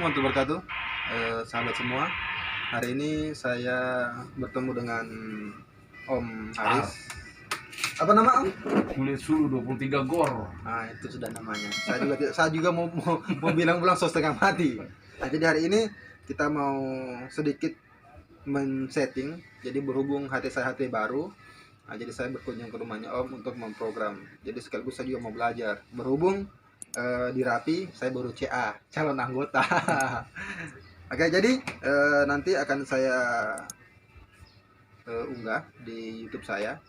warahmatullahi wabarakatuh, sahabat semua. Hari ini saya bertemu dengan Om Haris. Apa nama Om? Kulit Sulu 23 Gor. Nah, itu sudah namanya. Saya juga mau bilang setengah mati. Nah, jadi hari ini kita mau sedikit men-setting. Jadi berhubung HT saya HT baru. Nah, jadi saya berkunjung ke rumahnya Om untuk memprogram. Jadi sekaligus saya juga mau belajar. Berhubung di Rapi saya baru CA, calon anggota. Oke, jadi nanti akan saya unggah di YouTube saya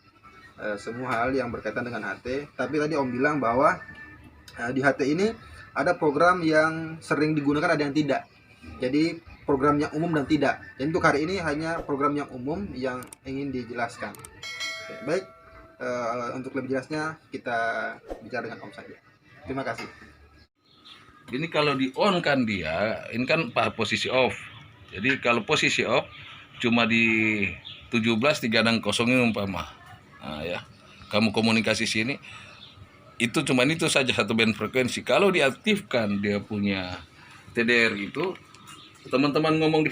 semua hal yang berkaitan dengan HT. Tapi tadi Om bilang bahwa di HT ini ada program yang sering digunakan, ada yang tidak. Jadi program yang umum dan tidak. Jadi untuk hari ini hanya program yang umum yang ingin dijelaskan. Oke, baik, untuk lebih jelasnya kita bicara dengan Om saja. Terima kasih. Ini kalau di on kan dia, ini kan posisi off. Jadi kalau posisi off cuma di 17 360 ini umpama. Nah, ya. Kamu komunikasi sini itu cuma itu saja satu band frekuensi. Kalau diaktifkan dia punya TDR itu, teman-teman ngomong di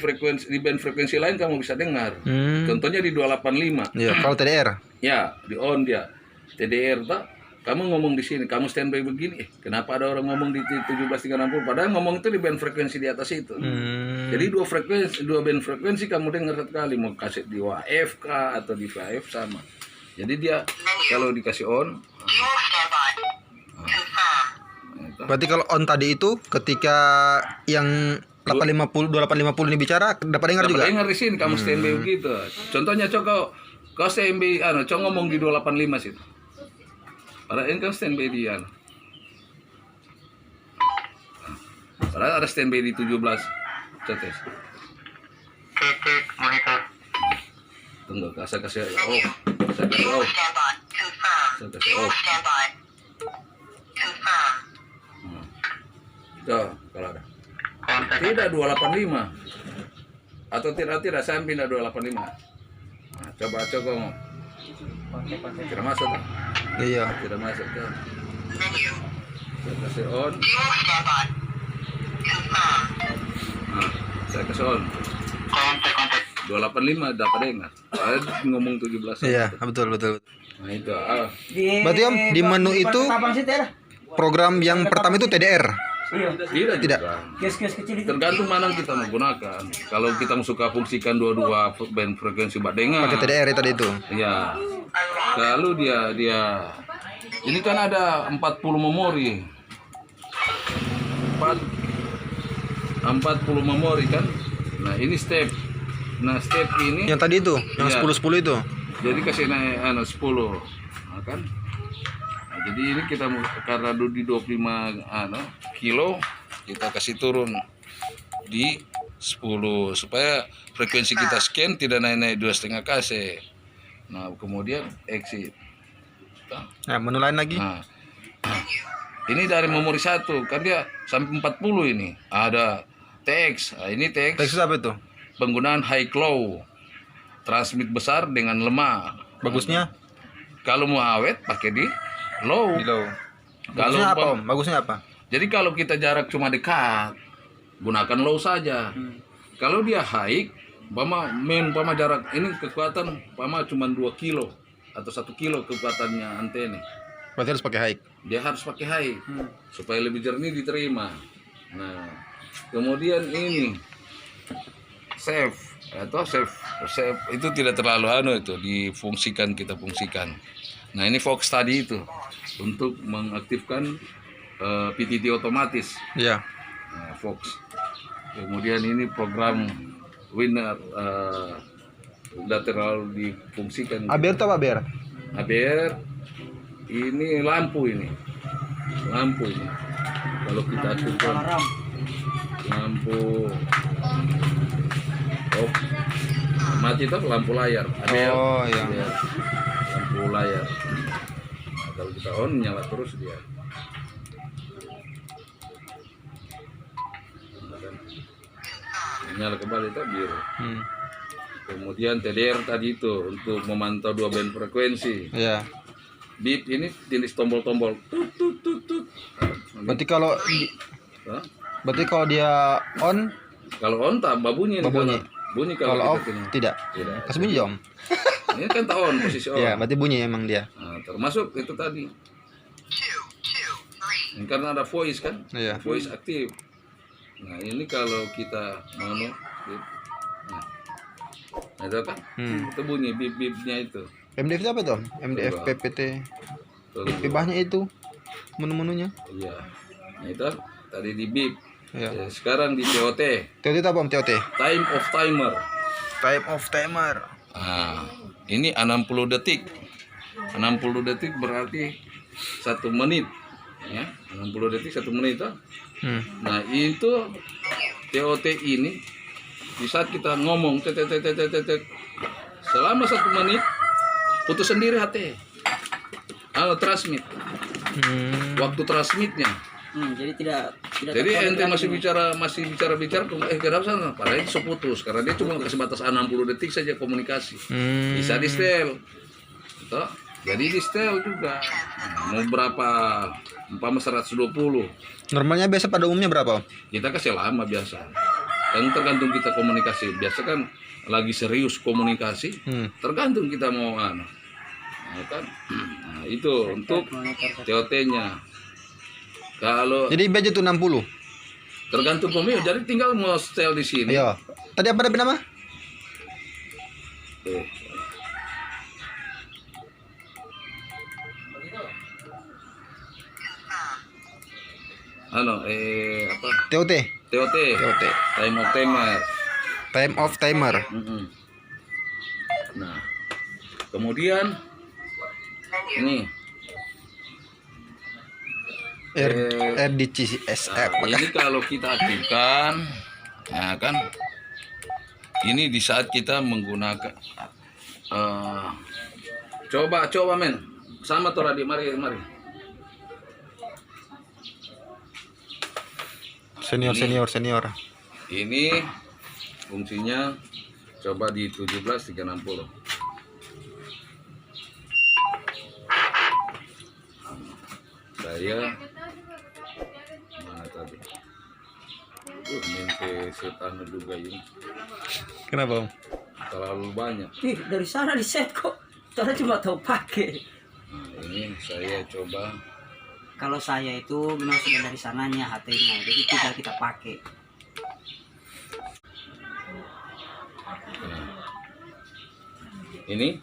band frekuensi lain kamu bisa dengar. Contohnya di 285. Ya, kalau TDR. Ya, di on dia. TDR tak? Kamu ngomong di sini, kamu standby begini, kenapa ada orang ngomong di 17.360? Padahal ngomong itu di band frekuensi di atas itu. Jadi dua band frekuensi kamu dengar satu kali, mau kasih di WAF kah atau di VAF sama. Jadi dia kalau dikasih on. Berarti kalau on tadi itu ketika yang 850 2850 ini bicara dapat dengar juga. Dapat dengar di sini kamu standby begitu. Contohnya coba kau standby coba ngomong di 285 situ. Padahal ini kan standby dia. Padahal ada standby di 17. Cetes. Monitor. Tunggu, saya kasih off. Saya kasih off. Saya kasih off. Tuh, kalau ada. Tidak 285. Atau tidak saya pindah 285. Nah, coba ngomong. Tidak masuk kan? Iya. Tidak masuk kan? Saya kasih on. Nah, saya kasih on. 285 dapat dengar. Saya ngomong 17. Iya, betul. Nah itu. Berarti Om di menu itu program yang pertama itu TDR. Tidak. Tergantung mana kita menggunakan. Kalau kita suka fungsikan dua-dua band frekuensi buat dengar. Pakai TDR tadi itu. Iya. Kalau dia ini kan ada 40 memori. 40 memori kan. Nah, ini step. Nah, step ini Yang tadi itu, yang iya. 10 itu. Jadi kasih naik 10. Nah, kan? Nah, jadi ini kita karena di 25 kilo kita kasih turun di 10 supaya frekuensi kita scan tidak naik 2,5 kc. Nah, kemudian exit. Nah, menu lain lagi. Nah, ini dari memori 1 kan dia sampai 40 ini. Ada TX. Nah, ini TX. Teks apa itu? Penggunaan high low. Transmit besar dengan lemah. Bagusnya? Kalau mau awet pakai di low. Di low. Kalau Bagusnya apa Om? Bagusnya apa? Jadi kalau kita jarak cuma dekat, gunakan low saja. Kalau dia high, umpama jarak ini kekuatan cuma 2 kilo atau 1 kilo kekuatannya antena. Berarti harus pakai high. Dia harus pakai high supaya lebih jernih diterima. Nah, kemudian ini save atau save itu tidak terlalu itu kita fungsikan. Nah, ini Fox tadi itu untuk mengaktifkan PTT otomatis. Iya. Nah, Fox. Kemudian ini program winner lateral difungsikan. ABR itu apa ABR? ABR ini lampu ini. Kalau kita aktifkan lampu mati itu lampu layar. ABR. Oh iya. ABR. Lampu layar. Nah, kalau kita on nyala terus dia. Nyala kembali itu biru. Kemudian TDR tadi itu untuk memantau 2 band frekuensi. Iya. Beep ini jenis tombol-tombol. Berarti kalau Berarti kalau dia on, Kalau on tambah bunyi. Bunyi. Bunyi kalau kalau off kita tinggal. tidak. Tidak. Kasih bunyi dong. Ini kan tak on, posisi on. Iya, berarti bunyi emang dia. Nah, termasuk itu tadi. Ini karena ada voice kan? Iya. Voice aktif. Nah, ini kalau kita mono nah itu kan? Itu bunyi bip-bipnya itu. MDF itu apa tuh? MDF Coba. PPT. Tunggu. Pibahnya itu. Menu-menunya. Iya. Nah, itu tadi di bip. Iya. Ya, sekarang di TOT, TOT itu apa Om TOT? time of timer. Time of timer. Nah, ini 60 detik. 60 detik berarti 1 menit. Ya, 60 detik 1 menit. Toh? Nah, itu TOT ini di saat kita ngomong selama 1 menit putus sendiri HT. Transmit. Waktu transmitnya. Jadi tidak Jadi ente masih bicara kenapa sana? Padahal itu putus karena dia cuma kasih batas 60 detik saja komunikasi. Bisa di setel. Toh? Jadi di setel juga. Nah, mau berapa? Umpama 120. Normalnya biasa pada umumnya berapa Om? Kita kasih lama biasa. Kan tergantung kita komunikasi. Biasa kan lagi serius komunikasi. Tergantung kita mau Nah, kan? Nah, itu untuk TOT-nya. Kalau Jadi budget tuh 60. tergantung pemilik, jadi tinggal mau setel di sini. Iya. Tadi apa nama? Eh. Apa? TOT. TOT. TOT. Time of timer. Time of timer. Nah, kemudian ini RDCSF. ini kalau kita aktifkan, ya kan? Ini di saat kita menggunakan coba men, sama tuh Radi, mari. Senior. Ini fungsinya coba di 17360. Saya mana tadi? Mimpi setan juga ini. Kenapa Om? Terlalu banyak. dari sana di set kok. Saya cuma tahu pakai. Nah, ini saya coba. Kalau saya itu memang sudah dari sananya HT-nya, jadi tinggal kita pakai. Nah, ini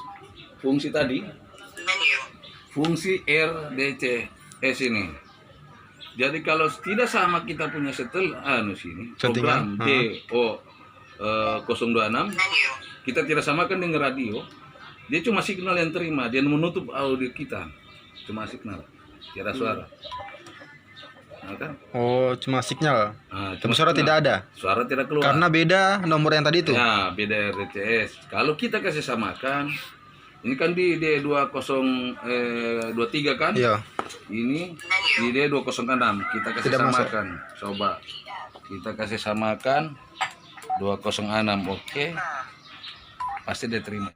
fungsi tadi. Fungsi RDCS ini. Jadi kalau tidak sama kita punya setel sini program DO026 kita tidak samakan dengan radio. Dia cuma signal yang terima, dia menutup audio kita. Cuma signal, tidak suara. Nah, kan? Oh, cuma signal. Tapi suara signal. tidak ada. Suara tidak keluar. Karena beda nomor yang tadi itu. Ya, beda RDCS. Kalau kita kasih samakan, ini kan di D2023 kan? Iya. Ini di D206 kita kasih Tidak samakan. Coba kita kasih samakan 206. Oke. Pasti dia terima.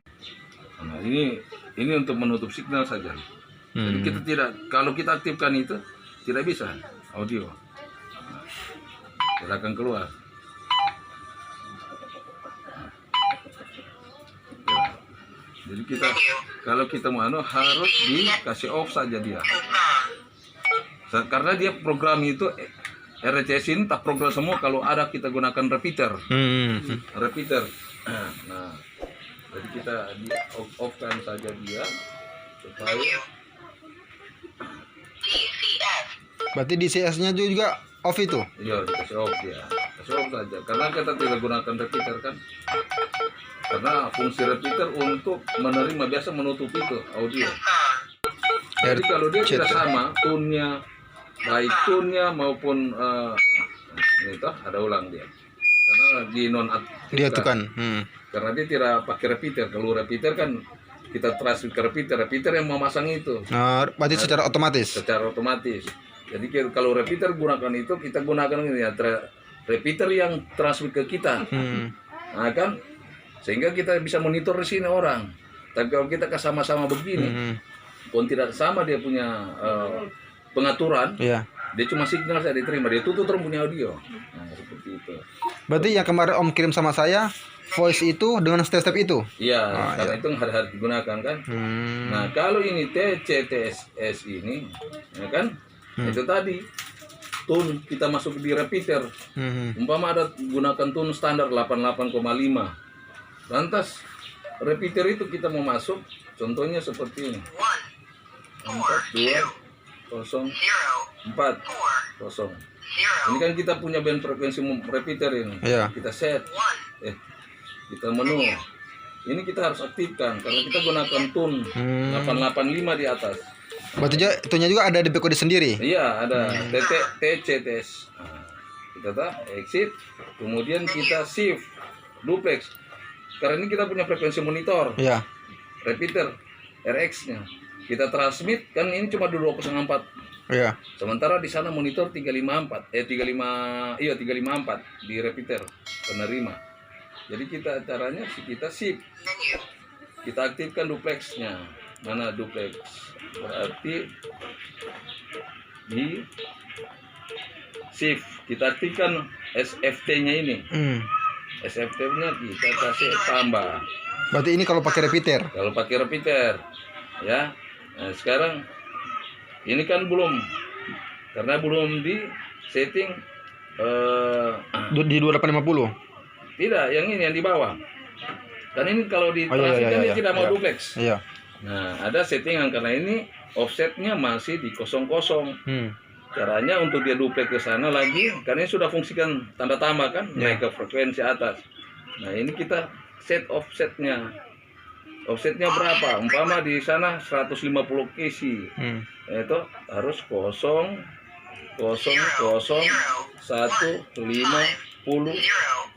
Nah, ini untuk menutup signal saja. Jadi kita tidak, kalau kita aktifkan itu tidak bisa audio. Tidak akan keluar. Jadi kita kalau kita mau harus dikasih off saja dia. Karena dia program itu RCS ini tak program semua, kalau ada kita gunakan repeater. Repeater. Nah, jadi kita di off-kan saja dia supaya Berarti DCS-nya juga off itu. iya dikasih off dia. Kasih off saja. Karena kita tidak gunakan repeater kan. Karena fungsi repeater untuk menerima biasa menutup itu audio. Jadi kalau dia tidak sama tune-nya, baik tune-nya maupun itu ada ulang dia. Karena di non-aktif Dia tuh kan. karena dia tidak pakai repeater. Kalau repeater kan kita transfer ke repeater yang memasang itu Berarti secara otomatis. Jadi kalau repeater gunakan itu, kita gunakan ini ya repeater yang transfer ke kita. Nah kan, sehingga kita bisa monitor di sini orang. Tapi kalau kita sama-sama begini, pun tidak sama dia punya pengaturan, Iya. Dia cuma signal saya diterima, dia tutup terus punya audio. Nah, seperti itu. Berarti yang kemarin Om kirim sama saya voice itu dengan step-step itu. Iya, karena iya. itu hari-hari digunakan kan. Nah, kalau ini TCTS ini, ya kan, itu tadi tune kita masuk di repeater. Umpama ada gunakan tune standar 88,5. Lantas repeater itu kita mau masuk, contohnya seperti ini. 4204 0. Ini kan kita punya band frekuensi repeater ini. Iya. Kita set, kita menu. Ini kita harus aktifkan karena kita gunakan tune 885 di atas. Berarti itunya juga ada di BKD sendiri. Iya, ada TCTS. Nah, kita exit, kemudian kita shift duplex. Karena ini kita punya frekuensi monitor, Iya. repeater, RX-nya. Kita transmit kan ini cuma 204. Iya. Sementara di sana monitor 354 di repeater penerima. Jadi caranya kita shift. Kita aktifkan duplexnya. Mana duplex? Berarti di shift kita aktifkan SFT-nya ini. SFT-nya kita kasih tambah. Berarti ini kalau pakai repeater. Kalau pakai repeater, ya. Nah, sekarang ini kan belum, karena belum di setting Di 2850. tidak, yang ini yang di bawah. Dan ini kalau di iya, transmit kan iya, dia tidak mau iya. duplex. Iya. Nah, ada settingan karena ini offsetnya masih di 00. Caranya untuk dia duplex ke sana lagi, karena ini sudah fungsikan tanda tambah kan, naik ke frekuensi atas. Nah, ini kita set offsetnya. Offsetnya berapa? Umpama di sana 150 kc. Itu harus 0 0 0 1 5 0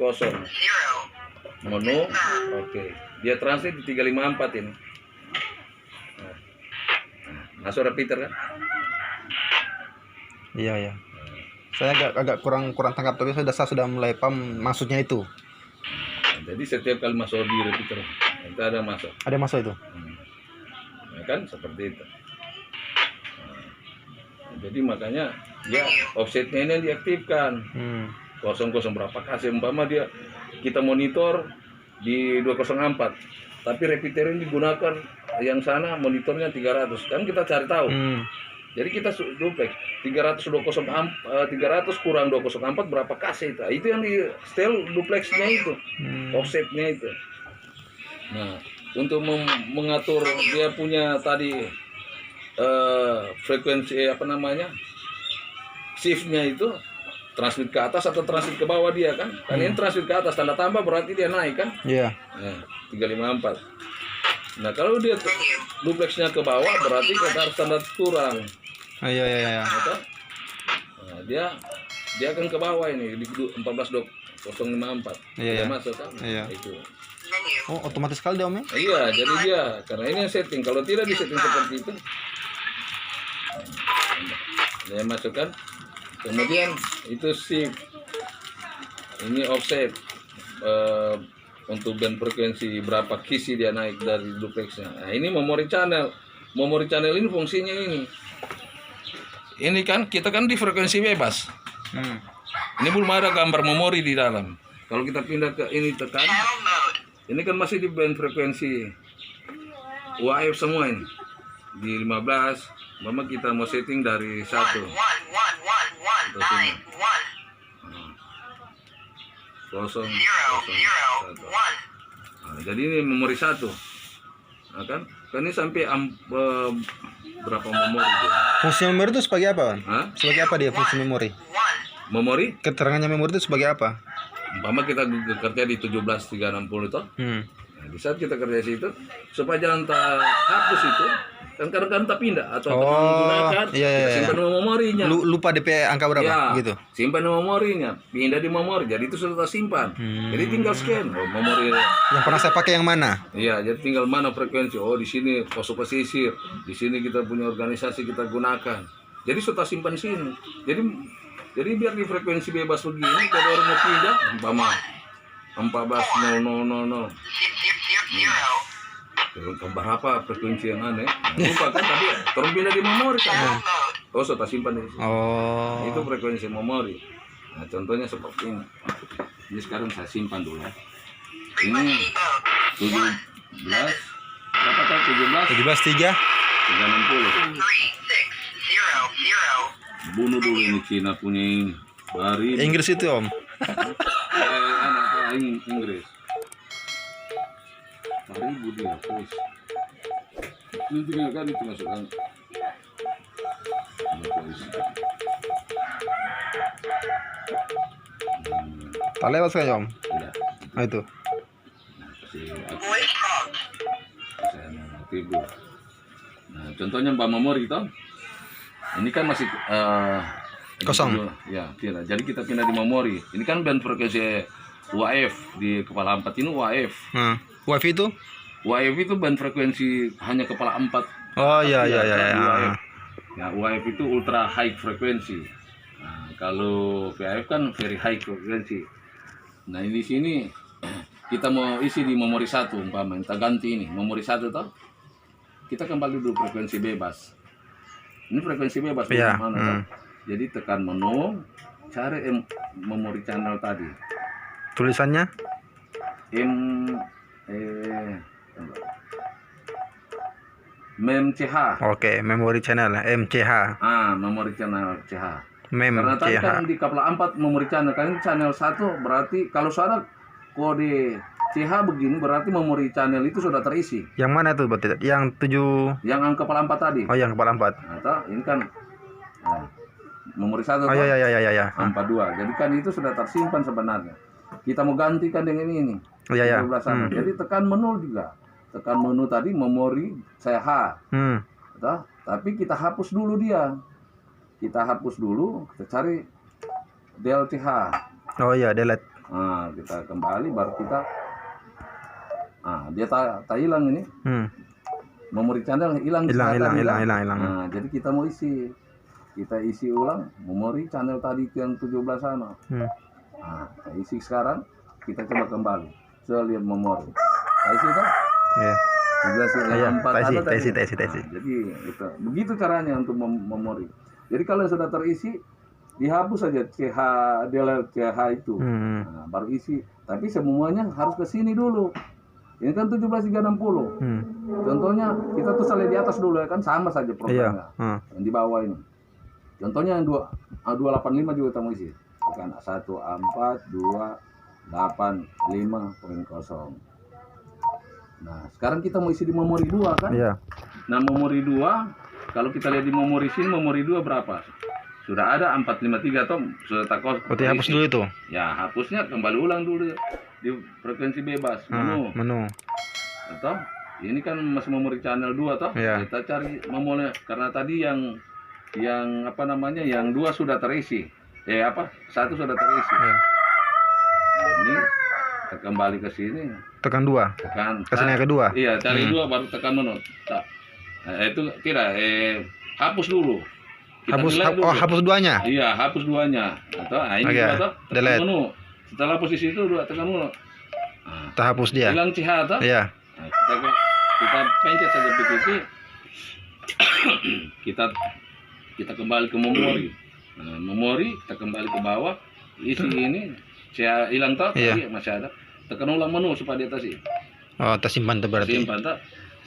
0. Menu, oke. Dia transit di 354 ini. Nah, masuk repeater kan? Iya, iya. Saya agak kurang tangkap, tapi saya sudah mulai paham maksudnya itu. Nah, jadi setiap kali masuk di repeater itu ada masuk. Ada masuk itu. Nah, kan seperti itu. Nah, jadi makanya ya offsetnya ini yang diaktifkan. 00 berapa kasih, umpama dia kita monitor di 204, tapi repeater ini digunakan yang sana monitornya 300, kan kita cari tahu. Jadi kita duplex 300 kurang 204 berapa kasih itu. Itu yang di setel duplexnya itu, offsetnya itu. Nah, untuk mengatur dia punya tadi frekuensi shiftnya itu transmit ke atas atau transmit ke bawah dia kan. Kan ini transmit ke atas, tanda tambah berarti dia naik kan. Iya. Nah, 354. Nah, kalau dia duplexnya ke bawah berarti kita harus tanda kurang. Iya. Nah, dia akan ke bawah ini di 14054. Iya. Masuk kan. Iya. Itu. Oh, otomatis sekali dia, Om ya? Iya, jadi dia karena ini yang setting. Kalau tidak disetting seperti itu, dia masukkan. Kemudian itu shift. Ini offset untuk band frekuensi berapa kisi dia naik dari duplexnya. Nah, ini memory channel. Memory channel ini fungsinya ini. Ini kan kita kan di frekuensi bebas. Ini belum ada gambar memori di dalam. Kalau kita pindah ke ini tekan. Ini kan masih di band frekuensi UAF semua ini. Di 15, mama kita mau setting dari 1. Kosong, 1. Nah, jadi ini memori 1. Nah, kan ini sampai berapa memori dia? Fungsi memori itu sebagai apa, Bang? Hah? Sebagai apa dia fungsi memori? Memori? Keterangannya memori itu sebagai apa? Umpama kita kerja di 17360 itu. Nah, di saat kita kerja di situ supaya jangan hapus itu, kan kadang-kadang tak pindah atau menggunakan simpan memorinya. Lupa DP angka berapa ya, gitu. Simpan memorinya, pindah di memori. Jadi itu sudah tersimpan. Jadi tinggal scan memori. Yang pernah saya pakai yang mana? Iya, jadi tinggal mana frekuensi. Oh, di sini pos pesisir. Di sini kita punya organisasi kita gunakan. Jadi sudah simpan sini. Jadi biar di frekuensi bebas begini, kalau orang mau pindah, umpama 14.0000. Berapa frekuensi yang aneh? Lupa kan, tapi turun pindah di memori kan. Oh, sudah simpan di sini. Oh. Itu frekuensi memori. Nah, contohnya seperti ini. Ini sekarang saya simpan dulu. Ini 17 berapa tadi? 17.3. 360. Bunuh dulu ini Cina punya ini. Bari. Inggris itu Om. Inggris. Bari dia, terus. Ini tinggal kan itu masukkan. Tak lewat sekali Om. Tidak. Nah itu. Nah, contohnya Mbak memori itu, ini kan masih Kosong. Ya, tidak. Jadi kita pindah di memori. Ini kan band frekuensi UAF di kepala 4 ini UAF. Nah, wifi itu? UAF itu band frekuensi hanya kepala 4. Oh iya iya iya. UAF. Ya, UAF itu ultra high frekuensi. Nah, kalau VAF kan very high frekuensi. Nah, ini di sini kita mau isi di memori 1 umpama, kita ganti ini memori 1 toh. Kita kembali dulu frekuensi bebas. Ini frekuensi bebas Iya. mana toh? Jadi tekan menu, cari memori channel tadi. Tulisannya? MemCH. Oke, memory channel MCH. Memori channel CH. Mem Karena tadi CH. kan di kepala 4 memori channel, kan channel 1 berarti kalau suara kode CH begini berarti memori channel itu sudah terisi. Yang mana tuh berarti? Yang 7. Yang kepala 4 tadi. Oh, yang kepala 4. Atau ini kan memori 1 Oh iya iya iya iya. 42. Jadi kan itu sudah tersimpan sebenarnya. Kita mau gantikan dengan ini. Iya iya. 12 sana. Jadi tekan menu juga. Tekan menu tadi memori CH. Atau, tapi kita hapus dulu dia. Kita hapus dulu, kita cari del CH. Oh iya, delete. Nah, kita kembali baru kita dia tak hilang ini. Memori channel hilang. Hilang. Nah, jadi kita mau isi. Kita isi ulang memori channel tadi yang 17 sana. Nah, kita isi sekarang, kita coba kembali. Coba lihat memori. Kita isi kan? Iya. 13 tes. Jadi begitu caranya untuk memori. Jadi kalau sudah terisi, dihapus saja CH delete CH itu. Nah, baru isi. Tapi semuanya harus ke sini dulu. Ini kan 17360. Contohnya kita tuh di atas dulu ya kan, sama saja programnya. Yang di bawah ini. Contohnya yang 285 juga kita mau isi. Bukan 14285.0. Nah, sekarang kita mau isi di memori 2 kan? Iya. Nah, memori 2 kalau kita lihat di memori sini, memori 2 berapa? Sudah ada 453 toh, sudah tak kos. Berarti hapus dulu itu. Ya, hapusnya kembali ulang dulu di frekuensi bebas, menu. Atau ini kan masih memori channel 2 toh. Iya. Kita cari memori karena tadi yang apa namanya? Yang 2 sudah terisi. Satu sudah terisi. Iya. Nah, ini kita kembali ke sini. Tekan 2. Tekan. Kesini yang kedua. Iya, cari 2 baru tekan menu. Itu tidak hapus dulu. Hapus duanya. Iya, hapus duanya. Atau ini Oke, atau delete. menu. Setelah posisi itu tekan menu. Kita hapus dia. Hilang CH atau? Iya. Nah, kita pencet saja PTT. kita kembali ke memori. Nah, memori kita kembali ke bawah. Isi ini CH hilang toh? Iya. Tadi masih ada. Tekan ulang menu supaya di atas ini. Oh, tersimpan tuh berarti. Simpan toh.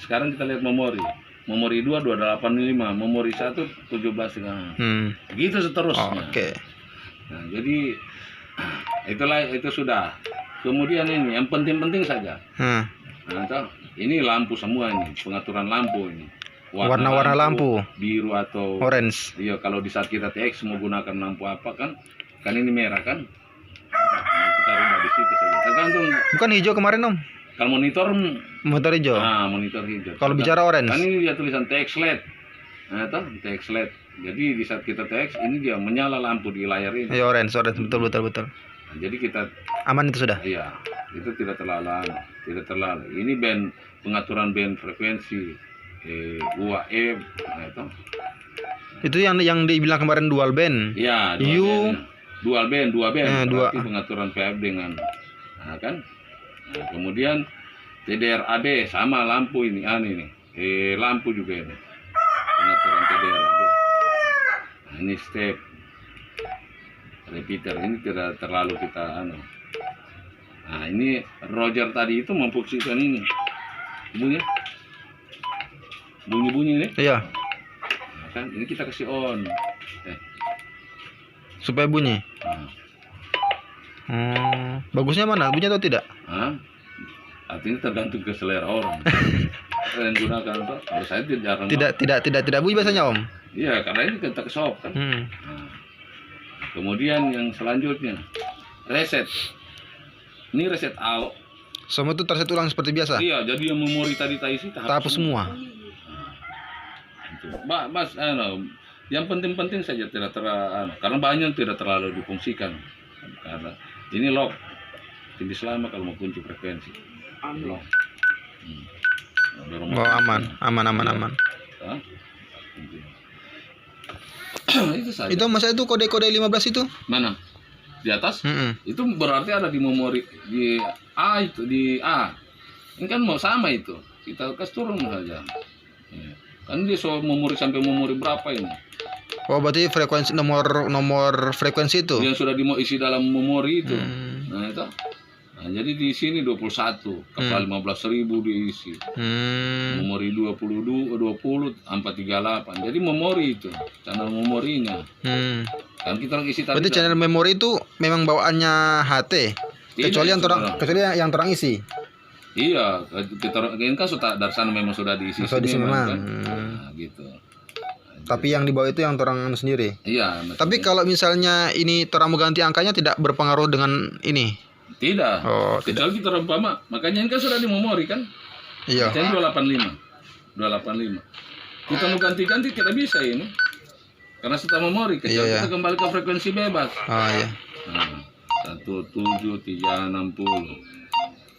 Sekarang kita lihat memori. Memori 2 285, memori 1 17. Begitu seterusnya. Oke. Nah, jadi itu sudah. Kemudian ini yang penting-penting saja. Nah, ini lampu semua ini, pengaturan lampu ini. Warna-warna lampu. Biru atau orange. Iya, kalau di saat kita TX mau gunakan lampu apa kan ini merah kan. Nah, kita rubah di situ saja. Tergantung. Bukan hijau kemarin Om. Kalau monitor hijau. Monitor hijau. Kalau bicara orange. Kan ini dia tulisan TX LED. Nah, itu TX LED. Jadi di saat kita TX ini dia menyala lampu di layar ini. Iya, orange betul. Nah, jadi kita aman itu sudah. Iya, itu tidak terlalu. Ini band pengaturan band frekuensi UAF. Nah, itu yang dibilang kemarin dual band. Iya, dual band. Berarti pengaturan PF dengan kan. Nah, kemudian TDRAD sama lampu ini lampu juga ini pengaturan TDRAD. Nah, ini step repeater, ini tidak terlalu kita anu. Nah, ini Roger tadi itu memfungsikan ini bunyi ini. Iya, Nah, kan ini kita kasih on. supaya bunyi. Nah, Bagusnya mana? Bunyi atau tidak? artinya tergantung ke selera orang. Kalian gunakan apa? Kalau saya jarang. Tidak bunyi biasanya Om. Iya, karena ini kita shop kan. Hmm. Nah, kemudian yang selanjutnya reset. Ini reset out. Semua itu terset ulang seperti biasa. Iya, jadi yang memori tadi isi Hapus semua. Itu. Mas, yang penting-penting saja tidak karena banyak yang tidak terlalu difungsikan. Karena ini lock. Jadi selama kalau mau kunci frekuensi. Lock. Oh, aman. Hah? Itu saja. Itu masa itu kode-kode 15 itu? Mana? Di atas? Mm-mm. Itu berarti ada di memori di A itu di A. Ini kan mau sama itu. Kita kasih turun saja. Ya. Kan dia so memori sampai memori berapa ini? Oh, berarti frekuensi nomor frekuensi itu. Yang sudah mau isi dalam memori itu. Hmm. Nah, itu. Nah, jadi di sini 21, kapal 15.000 diisi. Memori 22, 20, 438. Jadi memori itu, channel memorinya. Kan kita lagi isi tadi. Berarti channel memori itu memang bawaannya HT. Kecuali yang orang isi. Iya, kita kan sudah dari sana memang sudah diisi. Sudah diisi memang. Kan? Nah, gitu. Tapi yang di bawah itu yang orang sendiri. Iya. Tapi kalau misalnya ini orang mau ganti angkanya tidak berpengaruh dengan ini. Tidak. Oh, Kecuali kita umpama, makanya ini kan sudah di memori kan? Iya. Yang 285. Kita mau ganti-ganti tidak bisa ini. Karena sudah memori, kecuali Iya. kita kembali ke frekuensi bebas. Oh iya. Nah, 17360.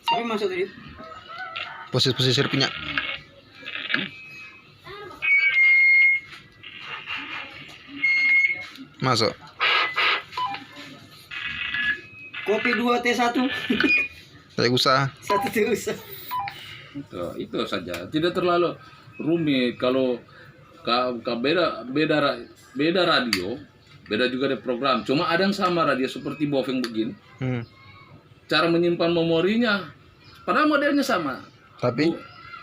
Siapa masuk tadi? Posisi siripnya. Masuk. Kopi 2 T1. Saya usaha. 1 T1. Itu saja. Tidak terlalu rumit. Kalau beda radio, beda juga ada program. Cuma ada yang sama radio seperti Bofeng begini. Cara menyimpan memorinya, padahal modelnya sama. Tapi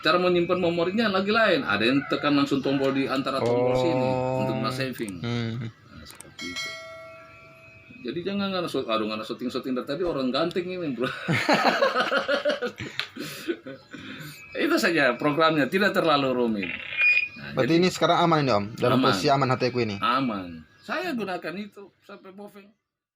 cara menyimpan memorinya lagi lain. Ada yang tekan langsung tombol di antara tombol sini untuk mas saving. Nah, seperti itu. Jadi jangan ngana syuting dari tadi orang ganteng ini, bro. Itu saja programnya, tidak terlalu rumit. Nah, berarti ini sekarang aman ini Om, dalam Aman. posisi aman HT ku ini. aman. Saya gunakan itu sampai Bofeng.